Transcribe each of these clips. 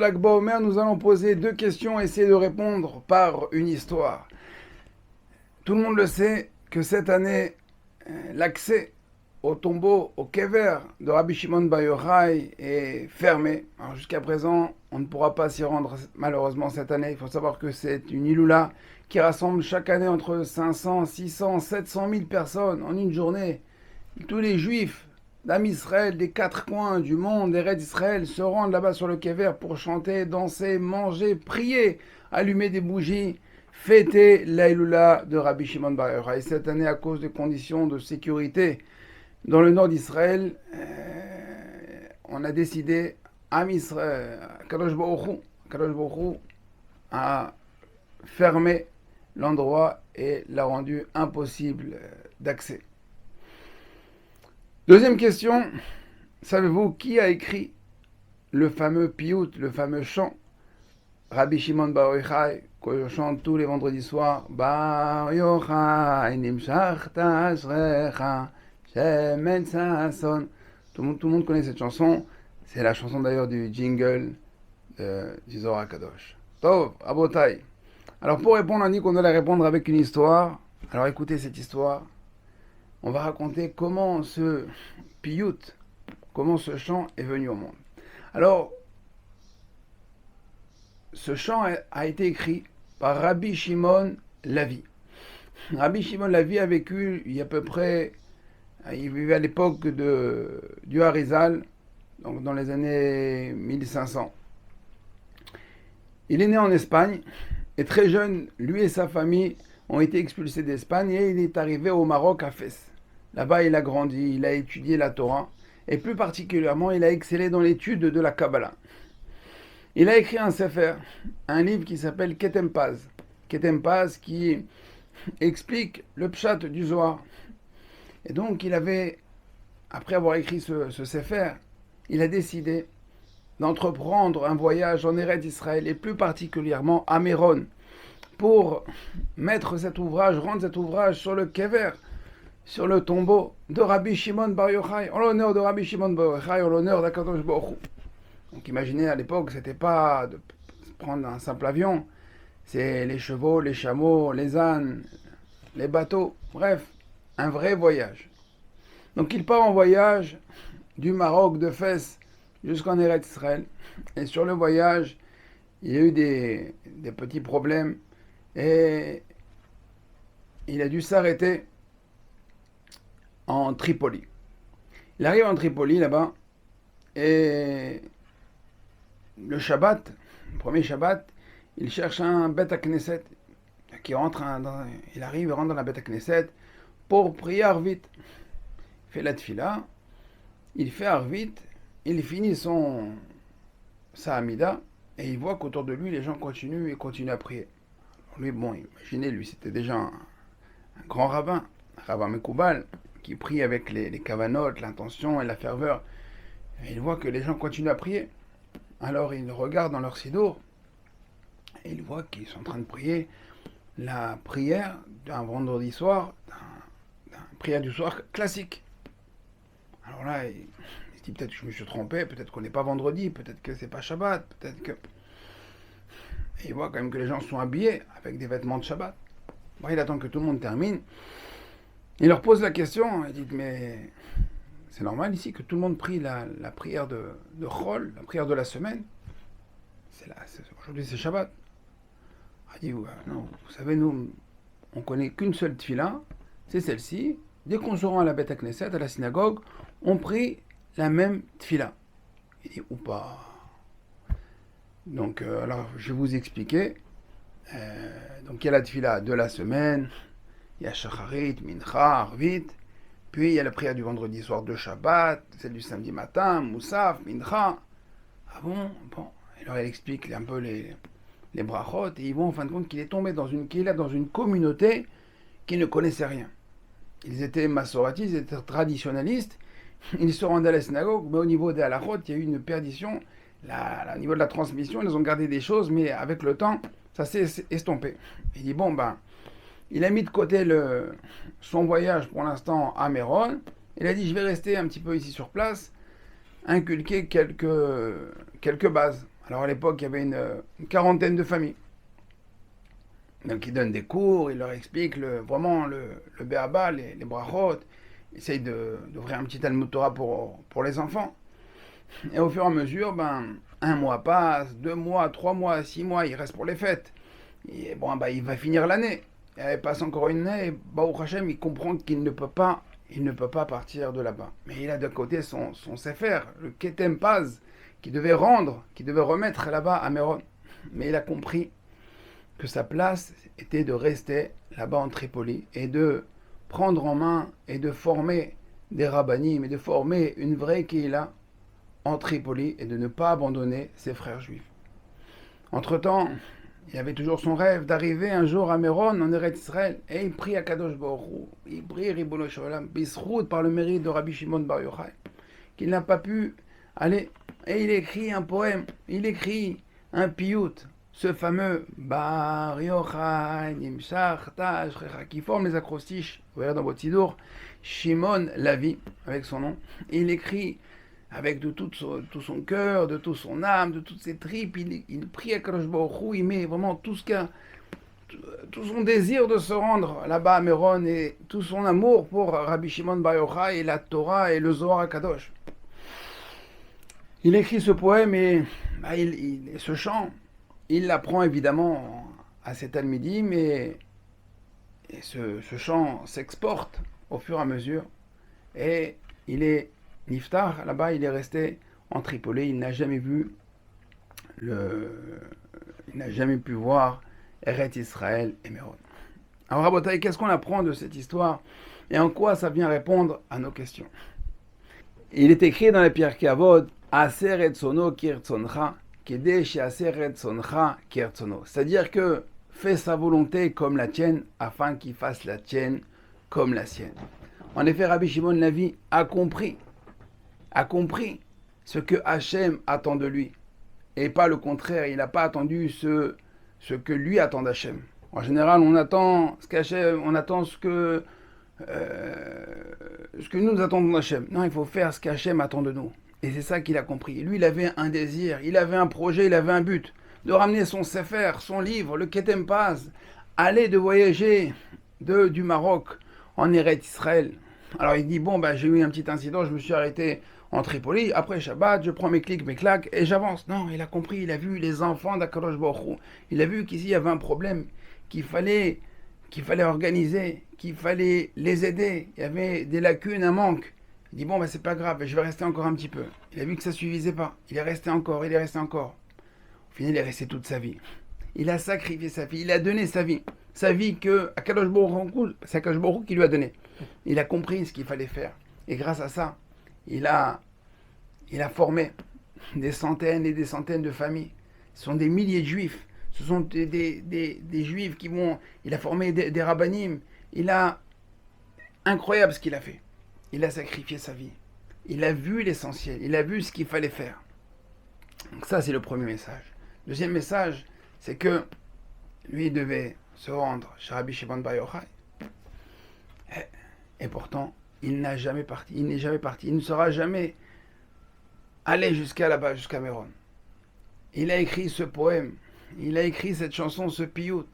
Lag BaOmer, nous allons poser 2 questions et essayer de répondre par une histoire. Tout le monde le sait que cette année, l'accès au tombeau, au kever de Rabbi Shimon Bar Yochai est fermé. Alors jusqu'à présent, on ne pourra pas s'y rendre malheureusement cette année. Il faut savoir que c'est une iloula qui rassemble chaque année entre 500, 600, 700 000 personnes en une journée. Tous les juifs d'Am Israël, des 4 coins du monde, des raids d'Israël, se rendent là-bas sur le kever pour chanter, danser, manger, prier, allumer des bougies, fêter l'Aïloula de Rabbi Shimon Bar Yochai. Cette année, à cause des conditions de sécurité dans le nord d'Israël, on a décidé, Am Israël, Kadosh Baruch Hu a fermé l'endroit et l'a rendu impossible d'accès. Deuxième question, savez-vous qui a écrit le fameux piyut, le fameux chant Rabbi Shimon Bar Yochai, que je chante tous les vendredis soirs, Bar Yochai nimshachta ashrecha shemen sason. Tout le monde connaît cette chanson, c'est la chanson d'ailleurs du jingle du Zohar Kadosh. Tov, Abotai. Alors pour répondre, on dit qu'on doit répondre avec une histoire. Alors écoutez cette histoire. On va raconter comment ce piyut, comment ce chant est venu au monde. Alors, ce chant a été écrit par Rabbi Shimon Lavi. Rabbi Shimon Lavi a vécu il y a à peu près, il vivait à l'époque du Harizal, donc dans les années 1500. Il est né en Espagne et très jeune, lui et sa famille ont été expulsés d'Espagne et il est arrivé au Maroc à Fès. Là-bas, il a grandi, il a étudié la Torah et plus particulièrement, il a excellé dans l'étude de la Kabbalah. Il a écrit un sefer, un livre qui s'appelle Ketem Paz. Ketem Paz qui explique le pshat du Zohar. Et donc, après avoir écrit ce sefer, il a décidé d'entreprendre un voyage en Eretz Israël et plus particulièrement à Méron pour rendre cet ouvrage sur le kever, sur le tombeau de Rabbi Shimon Bar Yochai, en l'honneur de Rabbi Shimon Bar Yochai, en l'honneur d'Akadosh Baruch Hu. Donc imaginez à l'époque, c'était pas de prendre un simple avion, c'est les chevaux, les chameaux, les ânes, les bateaux, bref, un vrai voyage. Donc il part en voyage du Maroc, de Fès, jusqu'en Eretz Israël. Et sur le voyage, il y a eu des petits problèmes et il a dû s'arrêter en Tripoli. Il arrive en Tripoli là-bas et le Shabbat, le premier Shabbat, il cherche un Bet Knesset qui rentre il rentre dans la Bet Knesset pour prier Arvit. Il fait la tfila, il fait Arvit, il finit sa Hamida et il voit qu'autour de lui les gens continuent à prier. Alors lui, imaginez, c'était déjà un grand rabbin, un rabbin Mekoubal, qui prie avec les kavanotes, l'intention et la ferveur. Et il voit que les gens continuent à prier. Alors il regarde dans leur sidour et il voit qu'ils sont en train de prier la prière d'un vendredi soir, d'un prière du soir classique. Alors là, il se dit peut-être que je me suis trompé, peut-être qu'on n'est pas vendredi, peut-être que c'est pas Shabbat, peut-être que... Et il voit quand même que les gens sont habillés avec des vêtements de Shabbat. Bon, il attend que tout le monde termine. Il leur pose la question, il dit mais c'est normal ici que tout le monde prie la prière de Chol, la prière de la semaine. Aujourd'hui c'est Shabbat. Il dit non, vous savez, nous on connaît qu'une seule tfila, c'est celle-ci. Dès qu'on se rend à la Bet Knesset, à la synagogue, on prie la même tfila. Il dit ou pas. Donc alors je vais vous expliquer. Donc il y a la tfila de la semaine. Il y a Shacharit, Mincha, Arvit, puis il y a la prière du vendredi soir de Shabbat, celle du samedi matin, Moussaf, Mincha. Ah bon. Et alors il explique un peu les brachot, et ils voient en fin de compte qu'il est tombé dans une communauté qui ne connaissait rien. Ils étaient massoratistes, ils étaient traditionnalistes, ils se rendaient à la synagogue, mais au niveau des halachot, il y a eu une perdition. Au niveau de la transmission, ils ont gardé des choses, mais avec le temps, ça s'est estompé. Il dit il a mis de côté son voyage pour l'instant à Méron. Il a dit je vais rester un petit peu ici sur place, inculquer quelques bases. Alors à l'époque, il y avait une quarantaine de familles. Donc il donne des cours, il leur explique vraiment le béaba, les brachot. Il essaye d'ouvrir un petit Talmud Torah pour les enfants. Et au fur et à mesure, un mois passe, 2 mois, 3 mois, 6 mois, il reste pour les fêtes. Et bon, il va finir l'année. Et il passe encore une année, et Baruch Hashem, il comprend qu'il ne peut pas, partir de là-bas. Mais il a de côté son Sefer, le Ketem Paz, qui devait remettre là-bas à Méron. Mais il a compris que sa place était de rester là-bas en Tripoli et de prendre en main et de former des rabbanim et de former une vraie Kehila en Tripoli et de ne pas abandonner ses frères juifs. Entre-temps, il avait toujours son rêve d'arriver un jour à Méron, en Eretz Israël, et il prie à Kadosh Baruch Hu, il prie Ribono Shel Olam, Bisrout par le mérite de Rabbi Shimon Bar Yochai, qu'il n'a pas pu aller. Et il écrit un poème, il écrit un piyut, ce fameux Bar Yochai, Nimshach, Tash, qui forme les acrostiches, vous verrez dans votre sidour, Shimon Lavi, avec son nom. Il écrit avec de tout son cœur, de toute son âme, de toutes ses tripes, il prie à Kadosh Baruch Hu, il met vraiment tout son désir de se rendre là-bas à Méron et tout son amour pour Rabbi Shimon Bar Yochai et la Torah et le Zohar HaKadosh. Il écrit ce poème et ce chant, il l'apprend évidemment à ses talmidim et ce chant s'exporte au fur et à mesure et il est Niftar, là-bas, il est resté en Tripoli, il n'a jamais pu voir Eretz Israël et Méron. Alors, Rabotai, qu'est-ce qu'on apprend de cette histoire et en quoi ça vient répondre à nos questions? Il est écrit dans les Pirkei Avot, Aser etzono kirtzoncha, kedesh aser etzoncha kirtzono. C'est-à-dire que fais sa volonté comme la tienne, afin qu'il fasse la tienne comme la sienne. En effet, Rabbi Shimon Lavi a compris ce que Hachem attend de lui. Et pas le contraire, il n'a pas attendu ce que lui attend d'Hachem. En général, on attend ce que nous attendons d'Hachem. Non, il faut faire ce qu'Hachem attend de nous. Et c'est ça qu'il a compris. Lui, il avait un désir, il avait un projet, il avait un but. De ramener son Sefer, son livre, le Ketem Paz, de voyager du Maroc en Eretz Israël. Alors il dit, j'ai eu un petit incident, je me suis arrêté en Tripoli, après Shabbat, je prends mes clics, mes claques, et j'avance. Non, il a compris, il a vu les enfants d'Akadosh Baruch Hu. Il a vu qu'ici, il y avait un problème, qu'il fallait organiser, qu'il fallait les aider. Il y avait des lacunes, un manque. Il dit, c'est pas grave, je vais rester encore un petit peu. Il a vu que ça suffisait pas. Il est resté encore. Au final, il est resté toute sa vie. Il a sacrifié sa vie, il a donné sa vie. Sa vie que Akadosh Baruch Hu, c'est Akadosh Baruch Hu qui lui a donné. Il a compris ce qu'il fallait faire. Et grâce à ça, il a formé des centaines et des centaines de familles. Ce sont des milliers de juifs. Ce sont des juifs qui vont... Il a formé des rabbanim. Incroyable ce qu'il a fait. Il a sacrifié sa vie. Il a vu l'essentiel. Il a vu ce qu'il fallait faire. Donc ça, c'est le premier message. Deuxième message, c'est que lui devait se rendre chez Rabbi Shimon Bar Yochai. Et pourtant, il n'est jamais parti. Il ne sera jamais allé jusqu'à là-bas, jusqu'à Méron. Il a écrit ce poème. Il a écrit cette chanson, ce piyut.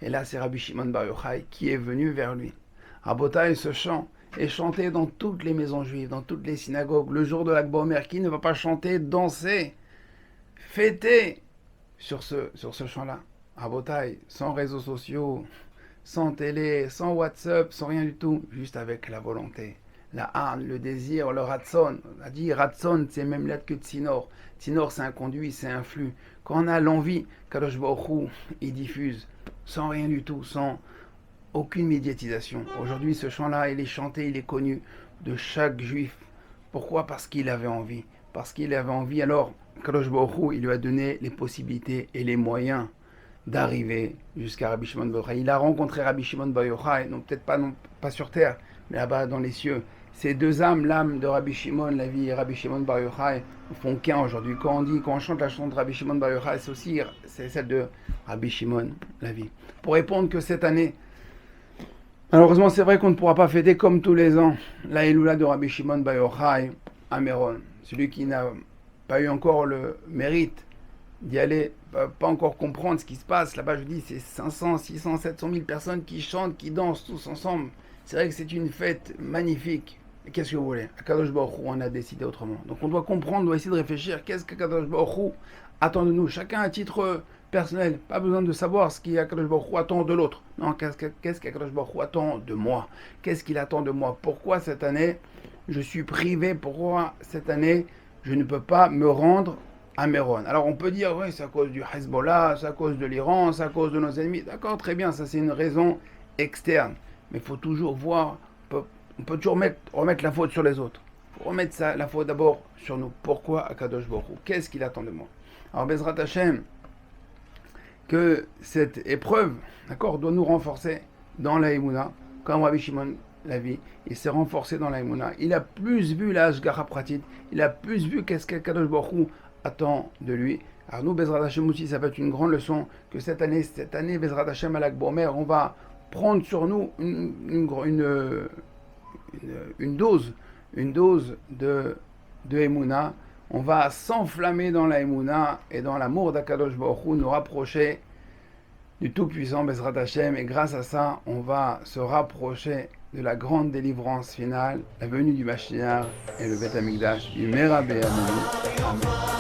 Et là, c'est Rabbi Shimon Bar Yochai qui est venu vers lui. Rabotai, ce chant est chanté dans toutes les maisons juives, dans toutes les synagogues. Le jour de l'Akba Omer, qui ne va pas chanter, danser, fêter sur ce chant-là? Rabotai, sans réseaux sociaux, sans télé, sans WhatsApp, sans rien du tout, juste avec la volonté, la harne, le désir, le ratson. On a dit ratson, c'est même lettre que tsinor. Tsinor, c'est un conduit, c'est un flux. Quand on a l'envie, Kadosh Baruch Hu, il diffuse, sans rien du tout, sans aucune médiatisation. Aujourd'hui, ce chant-là, il est chanté, il est connu de chaque juif. Pourquoi? Parce qu'il avait envie. Alors, Kadosh Baruch Hu, il lui a donné les possibilités et les moyens d'arriver jusqu'à Rabbi Shimon Bar Yochai. Il a rencontré Rabbi Shimon Bar Yochai, non peut-être pas sur terre, mais là-bas dans les cieux. Ces deux âmes, l'âme de Rabbi Shimon, la vie et Rabbi Shimon Bar Yochai, font qu'un aujourd'hui. Quand on chante la chanson de Rabbi Shimon Bar Yochai, c'est celle de Rabbi Shimon, la vie. Pour répondre que cette année, malheureusement c'est vrai qu'on ne pourra pas fêter comme tous les ans la Eloula de Rabbi Shimon Bar Yochai à Méron. Celui qui n'a pas eu encore le mérite d'y aller, pas encore comprendre ce qui se passe. Là-bas, je dis, c'est 500, 600, 700 000 personnes qui chantent, qui dansent tous ensemble. C'est vrai que c'est une fête magnifique. Et qu'est-ce que vous voulez? À Kadosh Baruch Hu, on a décidé autrement. Donc on doit comprendre, on doit essayer de réfléchir. Qu'est-ce que Kadosh Baruch Hu attend de nous? Chacun à titre personnel. Pas besoin de savoir ce qu'Akadosh Baruch Hu attend de l'autre. Non, qu'est-ce qu'Akadosh Baruch Hu attend de moi? Qu'est-ce qu'il attend de moi? Pourquoi cette année je suis privé? Pourquoi cette année je ne peux pas me rendre à Méron? Alors on peut dire, oui, c'est à cause du Hezbollah, c'est à cause de l'Iran, c'est à cause de nos ennemis. D'accord, très bien, ça c'est une raison externe. Mais il faut toujours voir, on peut toujours remettre la faute sur les autres. Il faut remettre la faute d'abord sur nous. Pourquoi Akadosh Baruch Hu? Qu'est-ce qu'il attend de moi? Alors Bezrat Hashem, que cette épreuve, d'accord, doit nous renforcer dans la Emouna, comme Rabbi Shimon l'a vu, il s'est renforcé dans la Emouna. Il a plus vu la Ashgara Pratit, il a plus vu qu'est-ce qu'Akadosh Baruch Hu attend de lui. Alors nous, Bezrat Hashem aussi, ça va être une grande leçon que cette année Bezrat Hashem à l'Akbomer, on va prendre sur nous une dose de Emouna. On va s'enflammer dans la Emouna et dans l'amour d'Akadosh Baruch Hu, nous rapprocher du Tout-Puissant Bezrat Hashem, et grâce à ça, on va se rapprocher de la grande délivrance finale, la venue du Mashiach et le Beth Amikdash, du Merabé Amen.